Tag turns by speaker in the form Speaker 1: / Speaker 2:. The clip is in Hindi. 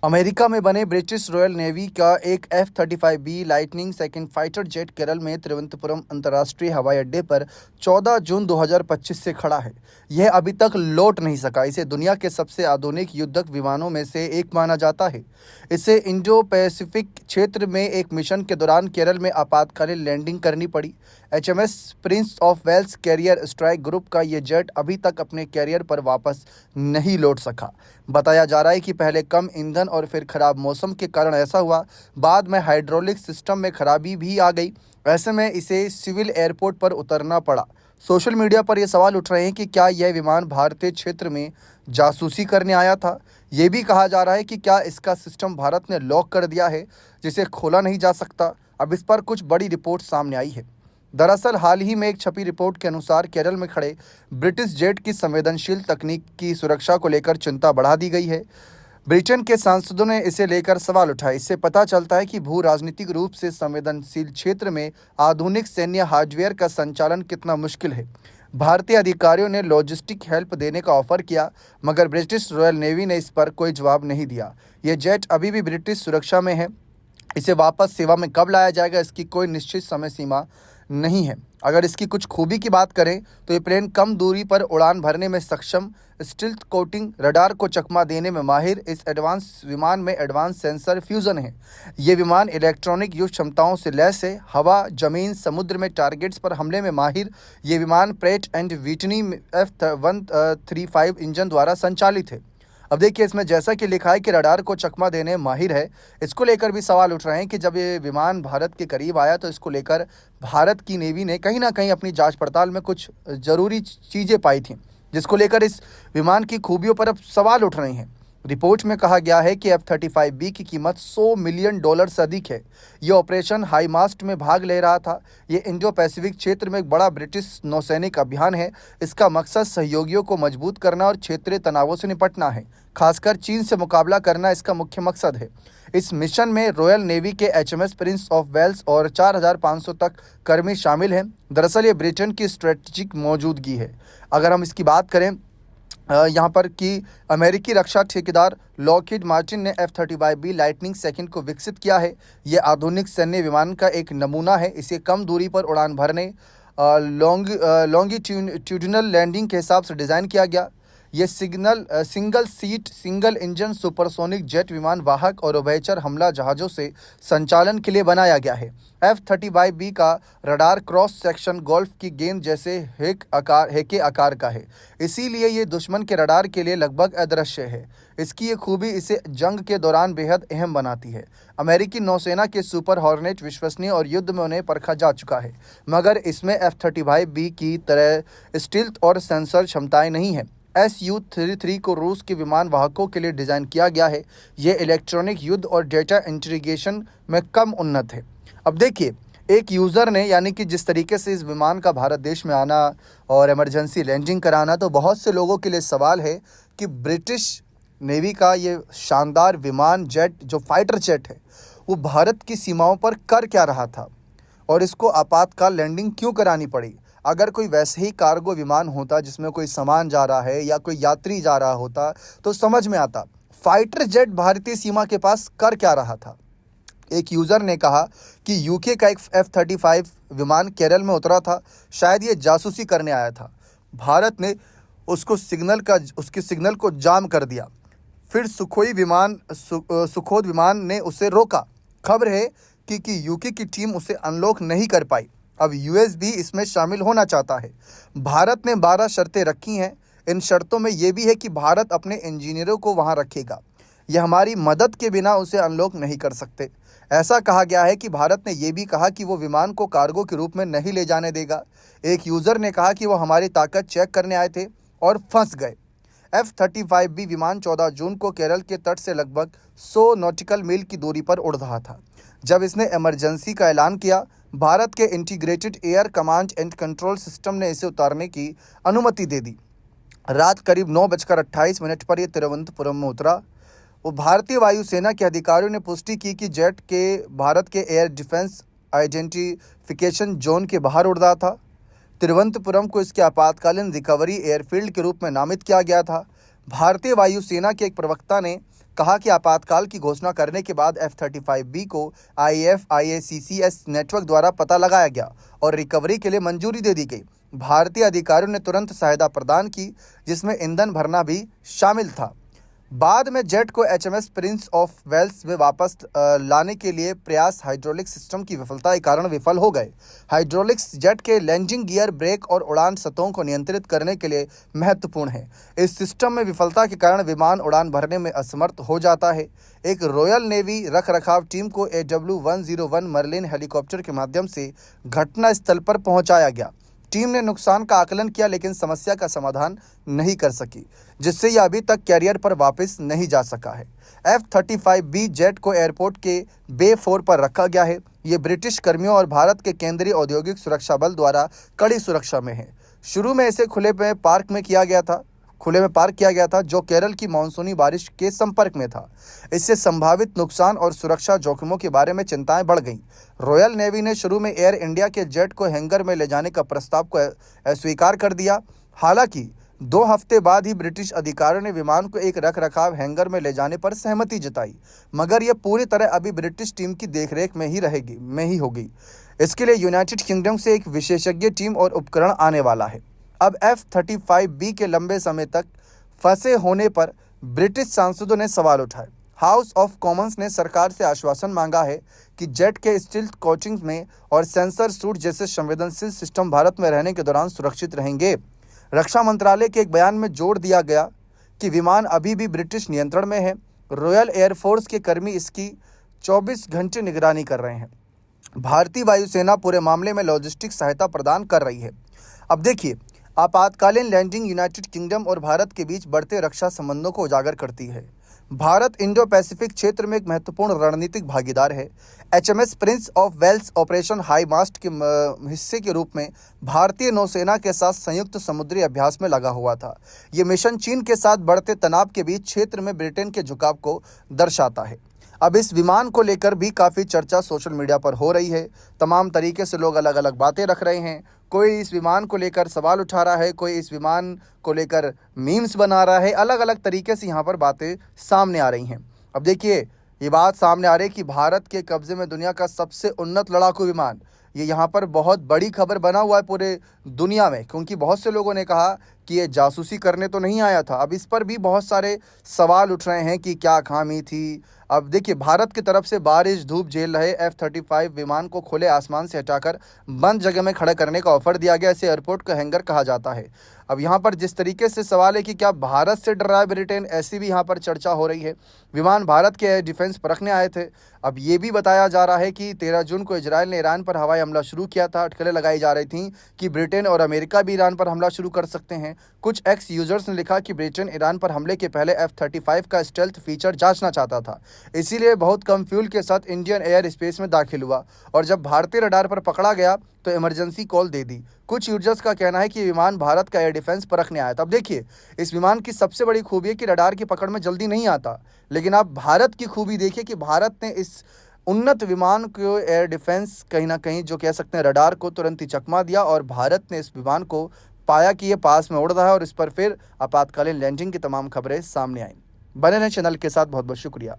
Speaker 1: अमेरिका में बने ब्रिटिश रॉयल नेवी का एक F-35B lightning second fighter jet Kerala में तिरुवनंतपुरम अंतर्राष्ट्रीय हवाई अड्डे पर 14 जून 2025 से खड़ा है। यह अभी तक लौट नहीं सका। इसे दुनिया के सबसे आधुनिक युद्धक विमानों में से एक माना जाता है। इसे इंडो पैसिफिक क्षेत्र में एक मिशन के दौरान केरल में आपातकालीन लैंडिंग करनी पड़ी। HMS Prince of Wales carrier strike group का ये जेट अभी तक अपने कैरियर पर वापस नहीं लौट सका। बताया जा रहा है कि पहले कम ईंधन और फिर खराब मौसम के कारण ऐसा हुआ। बाद में हाइड्रोलिक सिस्टम में खराबी भी आ गई। ऐसे में इसे सिविल एयरपोर्ट पर उतरना पड़ा। सोशल मीडिया पर यह सवाल उठ रहे हैं कि क्या यह विमान भारतीय क्षेत्र में जासूसी करने आया था। ये भी कहा जा रहा है कि क्या इसका सिस्टम भारत ने लॉक कर दिया है, जिसे खोला नहीं जा सकता। अब इस पर कुछ बड़ी रिपोर्ट सामने आई है। दरअसल हाल ही में एक छपी रिपोर्ट के अनुसार केरल में खड़े ब्रिटिश जेट की संवेदनशील तकनीक की सुरक्षा को लेकर चिंता बढ़ा दी गई है। ब्रिटेन के सांसदों ने इसे लेकर सवाल उठाए। इससे पता चलता है कि भू राजनीतिक रूप से संवेदनशील क्षेत्र में आधुनिक सैन्य हार्डवेयर का संचालन कितना मुश्किल है। भारतीय अधिकारियों ने लॉजिस्टिक हेल्प देने का ऑफर किया, मगर ब्रिटिश रॉयल नेवी ने इस पर कोई जवाब नहीं दिया। ये जेट अभी भी ब्रिटिश सुरक्षा में है। इसे वापस सेवा में कब लाया जाएगा, इसकी कोई निश्चित समय सीमा नहीं है। अगर इसकी कुछ खूबी की बात करें तो ये प्लेन कम दूरी पर उड़ान भरने में सक्षम, स्टिल्थ कोटिंग, रडार को चकमा देने में माहिर। इस एडवांस विमान में एडवांस सेंसर फ्यूजन है। ये विमान इलेक्ट्रॉनिक युद्ध क्षमताओं से लैस है। हवा, जमीन, समुद्र में टारगेट्स पर हमले में माहिर। ये विमान parade and Whitney F135 engine द्वारा संचालित है। अब देखिए, इसमें जैसा कि लिखा है कि रडार को चकमा देने माहिर है, इसको लेकर भी सवाल उठ रहे हैं कि जब ये विमान भारत के करीब आया तो इसको लेकर भारत की नेवी ने कहीं ना कहीं अपनी जांच पड़ताल में कुछ ज़रूरी चीज़ें पाई थी, जिसको लेकर इस विमान की खूबियों पर अब सवाल उठ रहे हैं। रिपोर्ट में कहा गया है कि F-35B की कीमत $100 मिलियन से अधिक है। ये ऑपरेशन हाई मास्ट में भाग ले रहा था। ये इंडो पैसिफिक क्षेत्र में एक बड़ा ब्रिटिश नौसैनिक अभियान है। इसका मकसद सहयोगियों को मजबूत करना और क्षेत्रीय तनावों से निपटना है। खासकर चीन से मुकाबला करना इसका मुख्य मकसद है। इस मिशन में रॉयल नेवी के HMS प्रिंस ऑफ वेल्स और 4,500 तक कर्मी शामिल हैं। दरअसल ये ब्रिटेन की स्ट्रेटजिक मौजूदगी है। अगर हम इसकी बात करें यहाँ पर कि अमेरिकी रक्षा ठेकेदार लॉकहीड मार्टिन ने F-35B लाइटनिंग सेकंड को विकसित किया है। ये आधुनिक सैन्य विमान का एक नमूना है। इसे कम दूरी पर उड़ान भरने, लॉन्गिट्यूडिनल लैंडिंग के हिसाब से डिज़ाइन किया गया। ये single seat, single engine supersonic jet विमान वाहक और उभयचर हमला जहाज़ों से संचालन के लिए बनाया गया है। F-35B का रडार क्रॉस सेक्शन गोल्फ की गेंद जैसे हेके आकार का है, इसीलिए ये दुश्मन के रडार के लिए लगभग अदृश्य है। इसकी ये खूबी इसे जंग के दौरान बेहद अहम बनाती है। अमेरिकी नौसेना के सुपर हॉर्नेट विश्वसनीय और युद्ध में उन्हें परखा जा चुका है, मगर इसमें F-35B की तरह स्टील्थ और सेंसर क्षमताएं नहीं हैं। Su-33 को रूस के विमान वाहकों के लिए डिज़ाइन किया गया है। ये इलेक्ट्रॉनिक युद्ध और डेटा इंटीग्रेशन में कम उन्नत है। अब देखिए, एक यूज़र ने, यानी कि जिस तरीके से इस विमान का भारत देश में आना और इमरजेंसी लैंडिंग कराना, तो बहुत से लोगों के लिए सवाल है कि ब्रिटिश नेवी का ये शानदार विमान जेट, जो फाइटर जेट है, वो भारत की सीमाओं पर कर क्या रहा था और इसको आपातकाल लैंडिंग क्यों करानी पड़ी। अगर कोई वैसे ही कार्गो विमान होता जिसमें कोई सामान जा रहा है या कोई यात्री जा रहा होता तो समझ में आता। फाइटर जेट भारतीय सीमा के पास कर क्या रहा था। एक यूज़र ने कहा कि यूके का एक F-35 विमान केरल में उतरा था, शायद ये जासूसी करने आया था। भारत ने उसके सिग्नल को जाम कर दिया। फिर सुखोद विमान ने उसे रोका। खबर है कि यूके की टीम उसे अनलॉक नहीं कर पाई। अब US भी इसमें शामिल होना चाहता है। भारत ने 12 शर्तें रखी हैं। इन शर्तों में ये भी है कि भारत अपने इंजीनियरों को वहां रखेगा। यह हमारी मदद के बिना उसे अनलॉक नहीं कर सकते। ऐसा कहा गया है कि भारत ने यह भी कहा कि वो विमान को कार्गो के रूप में नहीं ले जाने देगा। एक यूज़र ने कहा कि वो हमारी ताकत चेक करने आए थे और फंस गए। F-35B विमान 14 जून को केरल के तट से लगभग 100 नॉटिकल मील की दूरी पर उड़ रहा था। जब इसने इमरजेंसी का ऐलान किया, भारत के integrated air command and control system ने इसे उतारने की अनुमति दे दी। रात करीब 9:28 पर यह तिरुवनंतपुरम में उतरा। वो भारतीय वायुसेना के अधिकारियों ने पुष्टि की कि जेट के भारत के एयर डिफेंस आइडेंटिफिकेशन जोन के बाहर उड़ रहा था। तिरुवनंतपुरम को इसके आपातकालीन रिकवरी एयरफील्ड के रूप में नामित किया गया था। भारतीय वायुसेना के एक प्रवक्ता ने कहा कि आपातकाल की घोषणा करने के बाद F-35B को IAF-IACCS नेटवर्क द्वारा पता लगाया गया और रिकवरी के लिए मंजूरी दे दी गई। भारतीय अधिकारियों ने तुरंत सहायता प्रदान की, जिसमें ईंधन भरना भी शामिल था। बाद में जेट को HMS प्रिंस ऑफ वेल्स में वापस लाने के लिए प्रयास हाइड्रोलिक सिस्टम की विफलता के कारण विफल हो गए। हाइड्रोलिक्स जेट के लैंडिंग गियर, ब्रेक और उड़ान सतहों को नियंत्रित करने के लिए महत्वपूर्ण है। इस सिस्टम में विफलता के कारण विमान उड़ान भरने में असमर्थ हो जाता है। एक रॉयल नेवी रखरखाव टीम को AW101 मर्लिन हेलीकॉप्टर के माध्यम से घटना स्थल पर पहुंचाया गया। टीम ने नुकसान का आकलन किया, लेकिन समस्या का समाधान नहीं कर सकी, जिससे यह अभी तक कैरियर पर वापस नहीं जा सका है। F-35B जेट को एयरपोर्ट के बे 4 पर रखा गया है। ये ब्रिटिश कर्मियों और भारत के केंद्रीय औद्योगिक सुरक्षा बल द्वारा कड़ी सुरक्षा में है। शुरू में इसे खुले में पार्क किया गया था, जो केरल की मानसूनी बारिश के संपर्क में था। इससे संभावित नुकसान और सुरक्षा जोखिमों के बारे में चिंताएं बढ़ गईं। रॉयल नेवी ने शुरू में एयर इंडिया के जेट को हैंगर में ले जाने का प्रस्ताव को अस्वीकार कर दिया। हालांकि 2 हफ्ते बाद ही ब्रिटिश अधिकारियों ने विमान को एक रखरखाव हैंगर में ले जाने पर सहमति जताई, मगर यह पूरी तरह अभी ब्रिटिश टीम की देखरेख में ही होगी। इसके लिए यूनाइटेड किंगडम से एक विशेषज्ञ टीम और उपकरण आने वाला है। अब F-35B के लंबे समय तक फंसे होने पर ब्रिटिश सांसदों ने सवाल उठाए। हाउस ऑफ कॉमन्स ने सरकार से आश्वासन मांगा है कि जेट के स्टील्थ कोटिंग में और सेंसर सूट जैसे संवेदनशील सिस्टम भारत में रहने के दौरान सुरक्षित रहेंगे। रक्षा मंत्रालय के एक बयान में जोर दिया गया कि विमान अभी भी ब्रिटिश नियंत्रण में है। रॉयल एयरफोर्स के कर्मी इसकी 24 घंटे निगरानी कर रहे हैं। भारतीय वायुसेना पूरे मामले में लॉजिस्टिक सहायता प्रदान कर रही है। अब देखिए, आपातकालीन लैंडिंग यूनाइटेड किंगडम और भारत के बीच बढ़ते रक्षा संबंधों को उजागर करती है। भारत इंडो पैसिफिक क्षेत्र में एक महत्वपूर्ण रणनीतिक भागीदार है। HMS Prince of Wales operation High Mast के हिस्से के रूप में भारतीय नौसेना के साथ संयुक्त समुद्री अभ्यास में लगा हुआ था। ये मिशन चीन के साथ बढ़ते तनाव के बीच क्षेत्र में ब्रिटेन के झुकाव को दर्शाता है। अब इस विमान को लेकर भी काफ़ी चर्चा सोशल मीडिया पर हो रही है। तमाम तरीके से लोग अलग अलग बातें रख रहे हैं। कोई इस विमान को लेकर सवाल उठा रहा है, कोई इस विमान को लेकर मीम्स बना रहा है। अलग अलग तरीके से यहाँ पर बातें सामने आ रही हैं। अब देखिए, ये बात सामने आ रही है कि भारत के कब्जे में दुनिया का सबसे उन्नत लड़ाकू विमान, ये यहाँ पर बहुत बड़ी खबर बना हुआ है पूरे दुनिया में, क्योंकि बहुत से लोगों ने कहा कि ये जासूसी करने तो नहीं आया था। अब इस पर भी बहुत सारे सवाल उठ रहे हैं कि क्या खामी थी। अब देखिए, भारत की तरफ से बारिश धूप झेल रहे F-35 विमान को खुले आसमान से हटाकर बंद जगह में खड़ा करने का ऑफर दिया गया। इसे एयरपोर्ट का हैंगर कहा जाता है। अब यहाँ पर जिस तरीके से सवाल है कि क्या भारत से डर रहा है ब्रिटेन, ऐसी भी यहाँ पर चर्चा हो रही है। विमान भारत के एयर डिफेंस परखने आए थे। अब ये भी बताया जा रहा है कि 13 जून को इजराइल ने ईरान पर हवाई हमला शुरू किया था। अटकलें लगाई जा रही थीं कि ब्रिटेन और अमेरिका भी ईरान पर हमला शुरू कर सकते हैं। कुछ एक्स यूजर्स ने लिखा कि ब्रिटेन ईरान पर हमले के पहले F-35 का स्टेल्थ फीचर जांचना चाहता था, इसीलिए बहुत कम फ्यूल के साथ इंडियन एयर स्पेस में दाखिल हुआ और जब भारतीय रडार पर पकड़ा गया तो इमरजेंसी कॉल दे दी। कुछ यूजर्स का कहना है कि विमान भारत का एयर डिफेंस परखने आया था। अब देखिए, इस विमान की सबसे बड़ी खूबी है कि रडार की पकड़ में जल्दी नहीं आता, लेकिन आप भारत की खूबी देखिए कि भारत ने इस उन्नत विमान को एयर डिफेंस कहीं ना कहीं, जो कह सकते हैं, रडार को तुरंत ही चकमा दिया और भारत ने इस विमान को पाया कि ये पास में उड़ रहा है और इस पर फिर आपातकालीन लैंडिंग की तमाम खबरें सामने आईं। बने रहें चैनल के साथ। बहुत बहुत शुक्रिया।